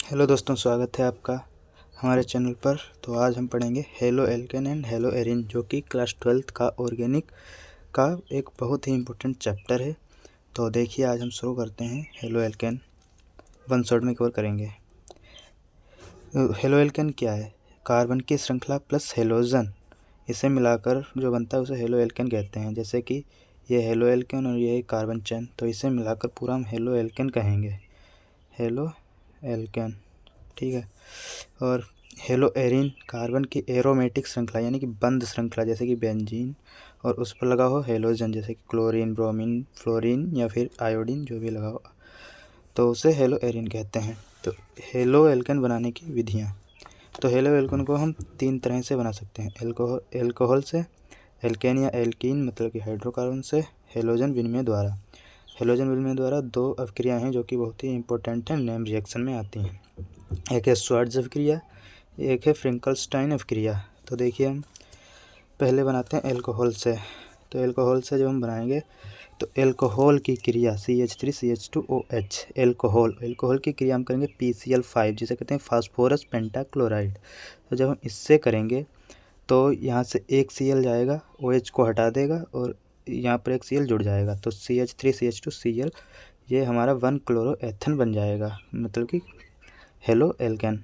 Hello दोस्तों, स्वागत है आपका हमारे चैनल पर। तो आज हम पढ़ेंगे halo alkane and hello Erin, जो कि क्लास 12th का ऑर्गेनिक का एक बहुत ही इम्पोर्टेंट चैप्टर है। तो देखिए, आज हम शुरू करते हैं। हेलो एल्केन वन शॉट में कवर करेंगे। हेलो एल्केन क्या है? कार्बन की श्रृंखला प्लस हेलोजन, इसे मिलाकर जो बनता है उसे हेलो एल्केन कहते हैं। जैसे कि ये हेलो एल्केन और ये कार्बन चेन, तो इसे मिलाकर पूरा हम हेलो एल्केन कहेंगे। हेलो एल्केन, ठीक है। और हेलो एरिन, कार्बन की एरोमेटिक श्रृंखला यानी कि बंद श्रृंखला, जैसे कि बेंजीन, और उस पर लगा हो हेलोजन, जैसे कि क्लोरीन, ब्रोमीन, फ्लोरीन या फिर आयोडीन, जो भी लगा हो, तो उसे हेलो एरिन कहते हैं। तो हेलो एल्केन बनाने की विधियाँ। तो हेलो एल्केन को हम 3 तरह से बना सकते हैं। एल्कोहल से, एल्केन या एल्कीन मतलब कि हाइड्रोकार्बन से, हेलोजन विनिमय द्वारा। हेलोजन विनिमय द्वारा 2 अभिक्रियाएँ हैं जो कि बहुत ही इंपॉर्टेंट हैं, नेम रिएक्शन में आती हैं। एक है श्वार्ट्ज अभिक्रिया, एक है फ्रिंकलस्टाइन अभिक्रिया। तो देखिए, हम पहले बनाते हैं एल्कोहल से। तो एल्कोहल से जब हम बनाएंगे तो एल्कोहल की क्रिया CH3CH2OH, एल्कोहल की क्रिया हम करेंगे PCl5, जिसे कहते हैं फास्फोरस पेंटाक्लोराइड। तो जब हम इससे करेंगे तो यहाँ से एक Cl जाएगा, OH को हटा देगा और यहाँ पर एक Cl जुड़ जाएगा, तो CH3CH2Cl ये हमारा 1 क्लोरोएथन बन जाएगा, मतलब कि हेलो एल्केन।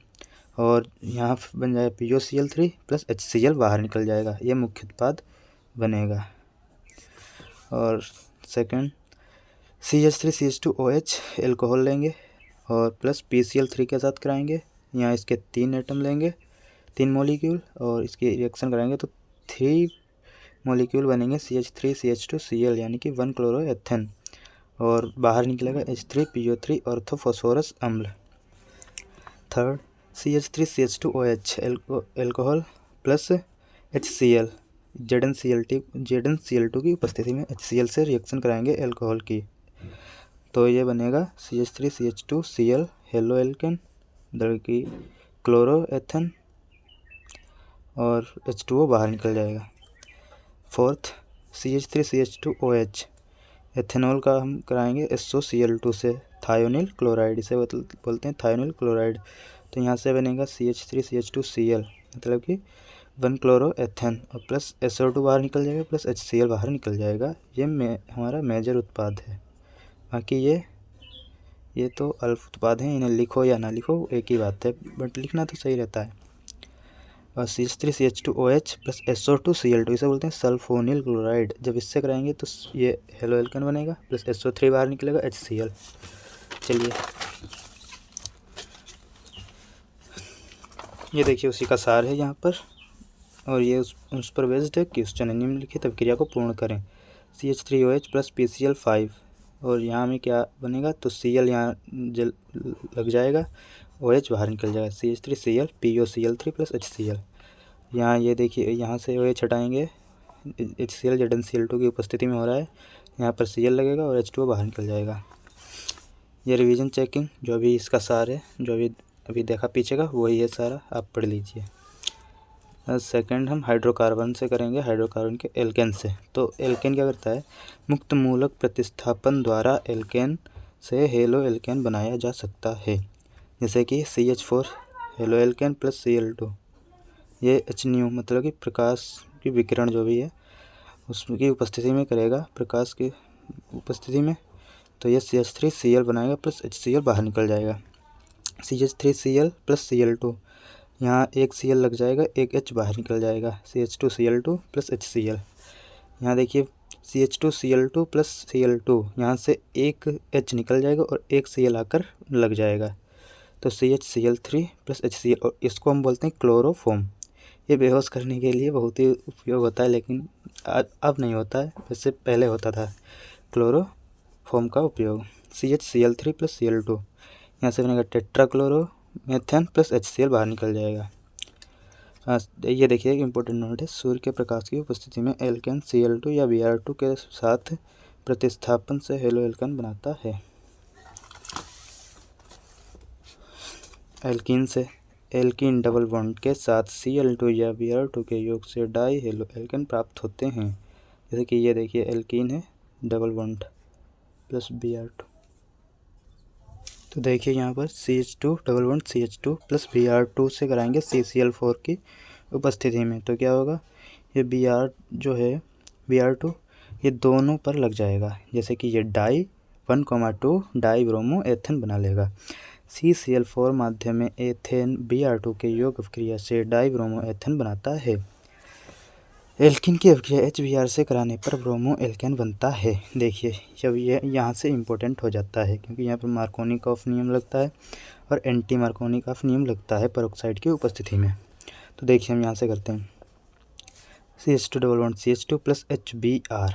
और यहाँ बन जाएगा POCl3 प्लस HCl, बाहर निकल जाएगा, ये मुख्य उत्पाद बनेगा। और सेकंड, CH3CH2OH एल्कोहल लेंगे और प्लस PCl3 के साथ कराएंगे। यहाँ इसके 3 एटम लेंगे, 3 मॉलिक्यूल, और इसकी रिएक्शन कराएंगे तो 3 मॉलिक्यूल बनेंगे CH3CH2Cl यानी कि 1 क्लोरोएथेन, और बाहर निकलेगा H3PO3 ऑर्थोफॉस्फोरस अम्ल। Third, CH3CH2OH alcohol plus HCl, ZnCl2 की उपस्थिति में HCl से रिएक्शन कराएंगे एल्कोहल की, तो ये बनेगा CH3CH2Cl हेलो एल्केन, दर की क्लोरोएथन और H2O बाहर निकल जाएगा। फोर्थ, CH3CH2OH एथेनॉल का हम कराएंगे SOCl2 से, थायोनिल क्लोराइड, इसे बोलते हैं थायोनिल क्लोराइड। तो यहाँ से बनेगा CH3CH2Cl, मतलब कि 1 क्लोरोएथेन, और प्लस SO2 बाहर निकल जाएगा, प्लस HCl बाहर निकल जाएगा। ये हमारा मेजर उत्पाद है। बाकी ये तो अल्प उत्पाद हैं, इन्हें लिखो या ना लिखो एक ही बात है, बट लिखना तो सही रहता है। और CH3CH2OH प्लस SO2Cl2, इसे बोलते हैं सल्फोनिल क्लोराइड। जब इससे कराएंगे तो ये हेलो एल्केन बनेगा, प्लस SO3 बाहर निकलेगा, HCl। चलिए, ये देखिए उसी का सार है यहाँ पर, और ये उस पर बेस्ड है कि उस निम्नलिखित अभिक्रिया को पूर्ण करें। CH3OH प्लस PCl5, और यहाँ में क्या बनेगा तो Cl यहाँ लग जाएगा, OH बाहर निकल जाएगा, CH3Cl POCl3 प्लस HCl। यहाँ ये देखिए, यहाँ से OH हटाएंगे, HCl ZnCl2 की उपस्थिति में हो रहा है, यहाँ पर Cl लगेगा और H2O बाहर निकल जाएगा। ये रिवीजन चेकिंग जो भी इसका सार है, जो अभी देखा पीछे का, वही है सारा, आप पढ़ लीजिए। सेकंड, हम हाइड्रोकार्बन से करेंगे, हाइड्रोकार्बन के एल्केन से। तो एल्केन क्या करता है, मुक्त मूलक प्रतिस्थापन द्वारा एल्केन से हेलो एल्केन बनाया जा सकता है। जैसे कि CH4 halo alkane plus Cl2, ये HNu मतलब कि प्रकाश की विकिरण जो भी है उसकी उपस्थिति में करेगा, प्रकाश की उपस्थिति में, तो ये CH3Cl बनाएगा, प्लस HCl बाहर निकल जाएगा। CH3Cl प्लस Cl2, यहाँ एक Cl लग जाएगा, एक H बाहर निकल जाएगा, CH2Cl2 प्लस HCl। यहाँ देखिए CH2Cl2 प्लस Cl2, यहाँ से एक H निकल जाएगा और एक Cl आकर लग जाएगा, तो CHCl3 प्लस HCl, और इसको हम बोलते हैं क्लोरोफॉर्म। ये बेहोश करने के लिए बहुत ही उपयोग होता है, लेकिन अब नहीं होता है, वैसे पहले होता था क्लोरोफॉर्म का उपयोग। CHCl3 प्लस Cl2, यहाँ से बनेगा टेट्राक्लोरोमेथेन प्लस HCl, बाहर निकल जाएगा। ये देखिए इंपॉर्टेंट नोट है, सूर्य के प्रकाश की उपस्थिति में एल्केन Cl2 या Br2 के साथ प्रतिस्थापन से हेलो एल्केन बनता है। एल्कीन से, एल्कीन डबल बॉन्ड के साथ Cl2 या Br2 के योग से डाई हेलो एल्केन प्राप्त होते हैं। जैसे कि ये देखिए एल्कीन है, डबल बॉन्ड प्लस Br2, तो देखिए यहाँ पर CH2 double bond CH2 plus Br2 से कराएंगे CCl4 की उपस्थिति में। तो क्या होगा, ये Br जो है Br2 ये दोनों पर लग जाएगा, जैसे कि ये डाई 1,2 डाई ब्रोमो एथेन बना लेगा। CCl4 माध्यम में एथेन Br2 के योग अभिक्रिया से डाई ब्रोमो एथेन बनाता है। एल्किन की अभिक्रिया HBr से कराने पर ब्रोमो एल्केन बनता है। देखिए जब ये यहाँ से इम्पोर्टेंट हो जाता है, क्योंकि यहाँ पर मार्कोनिकॉफ नियम लगता है और एंटी मार्कोनिकॉफ नियम लगता है पेरोक्साइड की उपस्थिति में। तो देखिए हम यहाँ से करते हैं CH2 double bond CH2 plus HBr।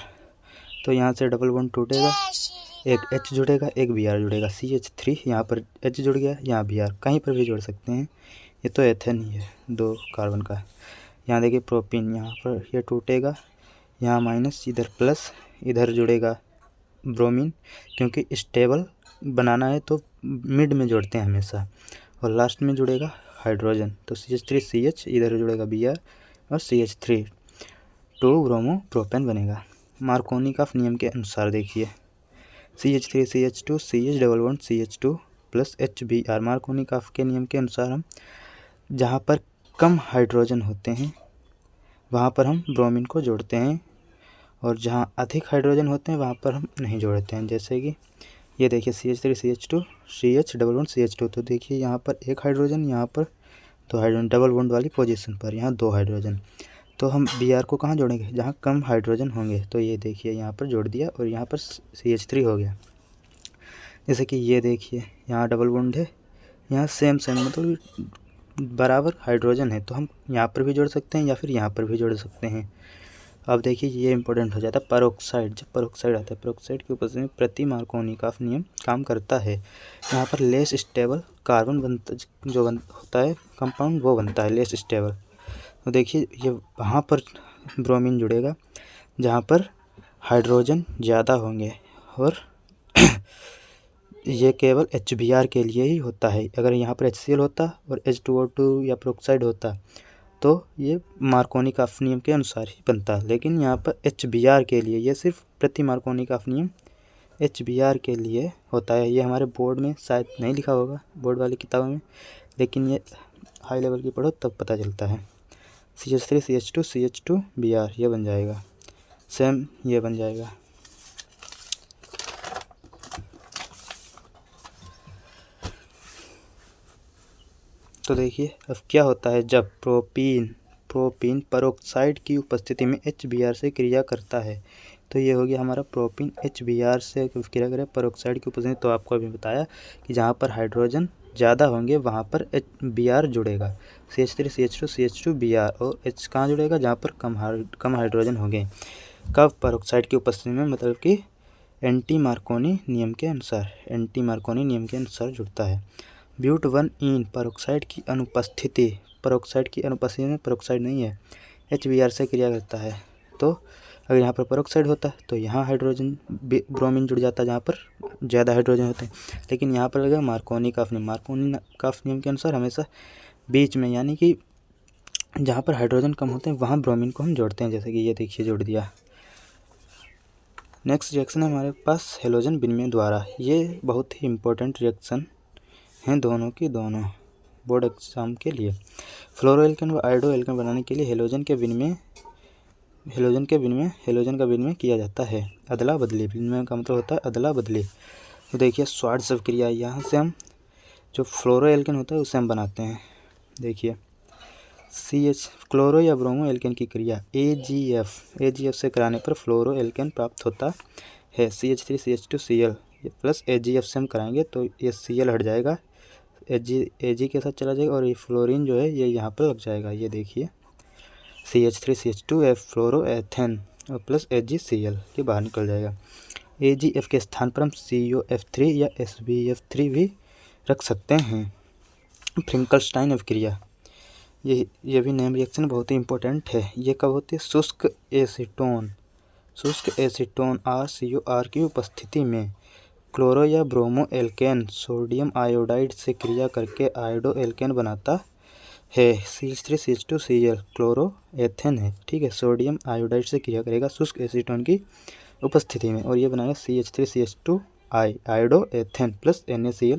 तो यहाँ से डबल बॉन्ड टूटेगा, एक H जुड़ेगा, एक Br जुड़ेगा, CH3 यहाँ पर H जुड़ गया, यहाँ Br कहीं पर भी जोड़ सकते हैं, ये तो एथेन ही है 2 कार्बन का। यहाँ देखिए प्रोपीन, यहाँ पर ये टूटेगा, यहाँ माइनस, इधर प्लस, इधर जुड़ेगा ब्रोमीन, क्योंकि स्टेबल बनाना है तो मिड में जोड़ते हैं हमेशा, और लास्ट में जुड़ेगा हाइड्रोजन। तो CH3CH इधर जुड़ेगा Br और CH3 2 ब्रोमो प्रोपेन बनेगा। मार्कोनिकॉफ नियम के अनुसार देखिए CH3CH2 CH double bond CH2 plus HBr। Markovnikov के नियम के अनुसार हम जहाँ पर कम हाइड्रोजन होते हैं वहाँ पर हम ब्रोमीन को जोड़ते हैं, और जहाँ अधिक हाइड्रोजन होते हैं वहाँ पर हम नहीं जोड़ते हैं। जैसे कि ये देखिए CH3CH2 CH double bond CH2। तो देखिए यहाँ पर एक हाइड्रोजन, यहाँ पर 2 हाइड्रोजन, डबल बॉन्ड वाली पोजीशन पर यहाँ 2 हाइड्रोजन। तो हम Br को कहाँ जोड़ेंगे, जहाँ कम हाइड्रोजन होंगे। तो ये देखिए यहाँ पर जोड़ दिया और यहाँ पर CH3 हो गया। जैसे कि ये देखिए यहाँ डबल बॉन्ड है, यहाँ सेम मतलब बराबर हाइड्रोजन है, तो हम यहाँ पर भी जोड़ सकते हैं या फिर यहाँ पर भी जोड़ सकते हैं। अब देखिए ये इंपॉर्टेंट हो जाता है पेरोक्साइड। जब पेरोक्साइड आता है, पेरोक्साइड की उपस्थिति में प्रति मार्कोनिकॉफ नियम काम करता है। यहाँ पर लेस स्टेबल कार्बन होता है कंपाउंड, वो बनता है लेस स्टेबल। तो देखिए ये वहाँ पर ब्रोमीन जुड़ेगा जहाँ पर हाइड्रोजन ज़्यादा होंगे, और ये केवल HBr के लिए ही होता है। अगर यहाँ पर HCl होता और H2O2 या पेरोक्साइड होता तो ये मार्कोनिकॉफ नियम के अनुसार ही बनता, लेकिन यहाँ पर HBr के लिए, ये सिर्फ प्रति मार्कोनिकॉफ नियम HBr के लिए होता है। ये हमारे बोर्ड में शायद नहीं लिखा होगा, बोर्ड वाली किताबों में, लेकिन ये हाई लेवल की पढ़ो तब पता चलता है। CH3CH2 CH2 Br ये बन जाएगा, सेम ये बन जाएगा। तो देखिए अब क्या होता है जब प्रोपीन पेरोक्साइड की उपस्थिति में HBr से क्रिया करता है। तो ये हो गया हमारा प्रोपीन HBr से क्रिया करे पेरोक्साइड की उपस्थिति। तो आपको अभी बताया कि जहाँ पर हाइड्रोजन ज़्यादा होंगे वहाँ पर Br जुड़ेगा, CH3CH2 CH2 Br, और H कहाँ जुड़ेगा, जहाँ पर कम हाइड्रोजन होंगे। कब, पेरोक्साइड की उपस्थिति में, मतलब कि एंटी मार्कोनी नियम के अनुसार जुड़ता है। ब्यूट 1 इन पेरोक्साइड की अनुपस्थिति में पेरोक्साइड नहीं है, HBr से क्रिया करता है। तो अगर यहाँ पर पेरोक्साइड होता तो यहाँ हाइड्रोजन ब्रोमीन जुड़ जाता जहाँ पर ज़्यादा हाइड्रोजन होते हैं, लेकिन यहाँ पर लगेगा मार्कोनिकॉफ नियम के अनुसार हमेशा बीच में, यानी कि जहाँ पर हाइड्रोजन कम होते हैं वहाँ ब्रोमीन को हम जोड़ते हैं। जैसे कि ये देखिए जोड़ दिया। नेक्स्ट रिएक्शन है हमारे पास हेलोजन विनिमय द्वारा। ये बहुत ही इम्पोर्टेंट रिएक्शन हैं दोनों की दोनों बोर्ड एग्जाम के लिए। फ्लोरोएल्केन व आयोडो एल्केन बनाने के लिए हेलोजन का विनिमय किया जाता है। अदला बदली, विनिमय का मतलब होता है अदला बदली। तो देखिए स्वार्ट्ज क्रिया, यहाँ से हम जो फ्लोरोएल्केन होता है उसे हम बनाते हैं। देखिए CH क्लोरो या ब्रोमो एल्केन की क्रिया AgF से कराने पर फ्लोरो एल्केन प्राप्त होता है। CH3CH2Cl प्लस AgF से हम कराएंगे तो ये Cl हट जाएगा, Ag के साथ चला जाएगा, और ये फ्लोरीन जो है ये यहाँ पर लग जाएगा। ये देखिए CH3CH2F फ्लोरो एथेन और प्लस AgCl के बाहर निकल जाएगा। AgF के स्थान पर हम COF3 या SbF3 भी रख सकते हैं। फ्रिंकलस्टाइन अभिक्रिया, ये भी नेम रिएक्शन बहुत ही इंपॉर्टेंट है। ये कब होती है, शुष्क एसीटोन RCOR की उपस्थिति में क्लोरो या ब्रोमो एल्केन सोडियम आयोडाइड से क्रिया करके आयोडो एल्केन बनाता है। CH3CH2Cl क्लोरो एथेन है, ठीक है, सोडियम आयोडाइड से क्रिया करेगा शुष्क एसीटोन की उपस्थिति में, और ये बनाएगा CH3CH2 iodo ethane plus NaCl।